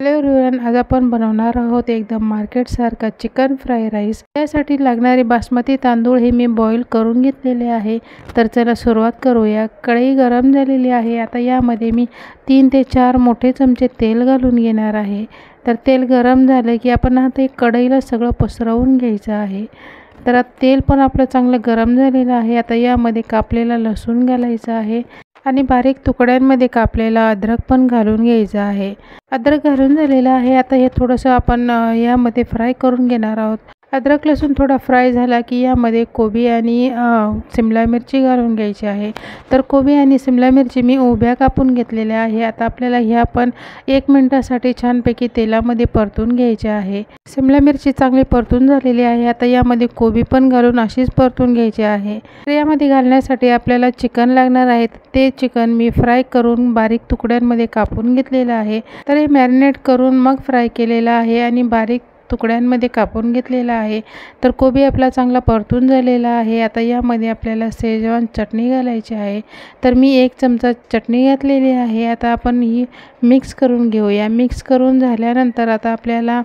Hello everyone, आज आपण बनवणार आहोत एकदम मार्केटसारखा चिकन फ्राय राईस। त्यासाठी लागणारे बासमती तांदूळ हे मी बॉईल करून घेतलेले आहे। तर चला सुरुवात करूया। कढई गरम झालेली आहे। आता यामध्ये मी 3 ते 4 मोठे चमचे तेल घालून घेणार आहे। तर तेल गरम झाले की आपण आता कढईला सगळं पसरवून घ्यायचं आहे। तर तेल पण आपलं चांगलं गरम झालेलं आहे। आता यामध्ये कापलेला लसूण घालायचा आहे आणि बारीक तुकड्यांमध्ये कापलेला अद्रक पण घालून घ्यायचा आहे। अद्रक घालून झालेलं आहे। आता हे थोडंसं आपण यामध्ये फ्राय करून घेणार आहोत। अद्रक लसूण थोडा फ्राय झाला की यामध्ये कोबी आणि शिमला मिरची घालून घ्यायची आहे। तर कोबी आणि शिमला मिरची मी उभ्या कापून घेतलेल्या आहे। आता आपल्याला ह्या पण 1 मिनिटासाठी छानपैकी तेलामध्ये परतून घ्यायचे आहे। शिमला मिरची चांगली परतून झालेली आहे। आता यामध्ये कोबी पण घालून अशीच परतून घ्यायची आहे। तर यामध्ये घालण्यासाठी आपल्याला चिकन लागणार आहे। ते चिकन मी फ्राय करून बारीक तुकड्यांमध्ये कापून घेतलेलं आहे। तर हे मॅरिनेट करून मग फ्राय केलेलं आहे आणि बारीक तुकड्यांमध्ये कापून घेतलेला आहे। तर कोबी आपला चांगला परतून झालेला आहे। आता यामध्ये आपल्याला शेजवान चटणी घालायची आहे। तर मी 1 चमचा चटणी घातलेली आहे। आता आपण ही मिक्स करून घेऊया। मिक्स करून झाल्यानंतर आता आपल्याला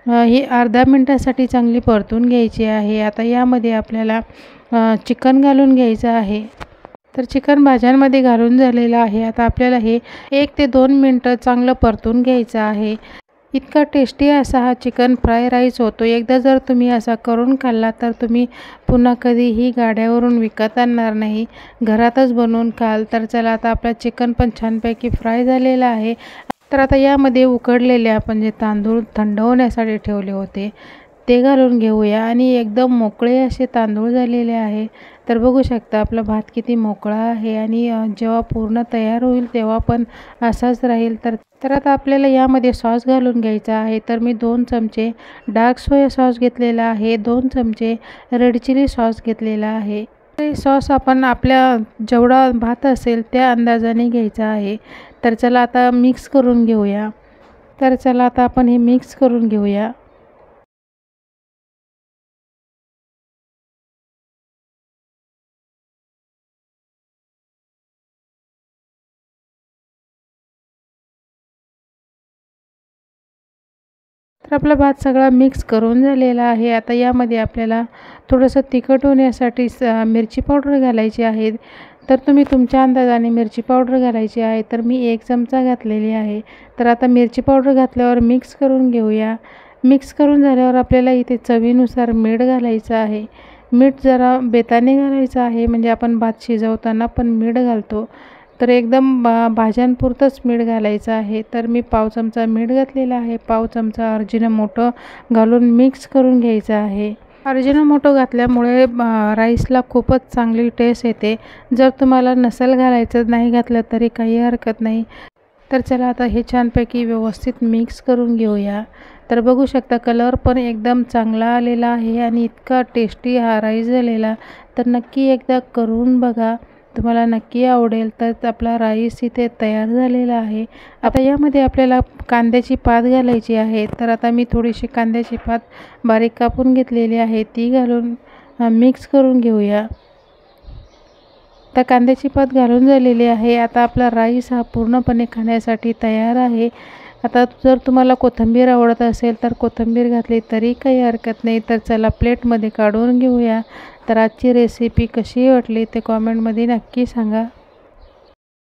ही अर्धा मिनिटासाठी चांगली परतून घ्यायची आहे। आता यामध्ये आपल्याला चिकन घालून घ्यायचं आहे। तर चिकन भाज्यांमध्ये घालून झालेलं आहे। आता आपल्याला हे 1 ते 2 मिनिटं चांगलं परतून घ्यायचं आहे। इतका टेस्टी असा हा चिकन फ्राय राईस होतो। एकदा जर तुम्ही असा करून खाल्ला तर तुम्ही पुन्हा कधीही गाड्यावरून विकत आणणार नाही, घरातच बनवून खाल। तर चला, आता आपला चिकन पण छानपैकी फ्राय झालेला आहे। तर आता यामध्ये उकडलेले आपण जे तांदूळ थंड होण्यासाठी ठेवले होते ते घालून घेऊया आणि एकदम मोकळे असे तांदूळ झालेले आहे। तर बघू शकता आपला भात किती मोकळा आहे आणि जेव्हा पूर्ण तयार होईल तेव्हा पण असाच राहील। तर आता आपल्याला यामध्ये सॉस घालून घ्यायचा आहे। तर मी 2 चमचे डार्क सोया सॉस घेतलेला आहे, 2 चमचे रेड चिली सॉस घेतलेला आहे। हे सॉस आपण आपल्या जेवढा भात असेल त्या अंदाजाने घ्यायचा आहे। तर चला आता मिक्स करून घेऊया। तर चला आता आपण हे मिक्स करून घेऊया। तर आपला भात सगळा मिक्स करून झालेला आहे। आता यामध्ये आपल्याला थोडंसं तिखट होण्यासाठी मिरची पावडर घालायची आहे। तर तुम्ही तुमच्या अंदाजाने मिरची पावडर घालायची आहे। तर मी 1 चमचा घातलेली आहे। तर आता मिरची पावडर घातल्यावर मिक्स करून घेऊया। मिक्स करून झाल्यावर आपल्याला इथे चवीनुसार मीठ घालायचं आहे। मीठ जरा बेताने घालायचं आहे, म्हणजे आपण भात शिजवताना पण मीठ घालतो। तर एकदम भाज्यांपुरतंच मीठ घालायचं आहे। तर मी पाव चमचा मीठ घातलेला आहे, पाव चमचा अजिनोमोटो घालून मिक्स करून घ्यायचं आहे। अजिनोमोटो घातल्यामुळे राईसला खूपच चांगली टेस्ट येते। जर तुम्हाला नसेल घालायचं, नाही घातलं तरी काही हरकत नाही। तर चला आता हे छानपैकी व्यवस्थित मिक्स करून घेऊया। तर बघू शकता कलर पण एकदम चांगला आलेला आहे आणि इतका टेस्टी हा राईस झालेला। तर नक्की एकदा करून बघा, तुम्हाला नक्की आवडेल। तर आपला राईस इथे तयार झालेला आहे। आता यामध्ये आपल्याला कांद्याची पात घालायची आहे। तर आता मी थोडीशी कांद्याची पात बारीक कापून घेतलेली आहे, ती घालून मिक्स करून घेऊया। तर कांद्याची पात घालून झालेली आहे। आता आपला राईस हा पूर्णपणे खाण्यासाठी तयार आहे। आता जर तुम्हाला कोथिंबीर आवडत असेल तर कोथिंबीर घातली तरी काही हरकत नाही। तर चला प्लेटमध्ये काढून घेऊया। तर आजची रेसिपी कशी वाटली ते कॉमेंटमध्ये नक्की सांगा।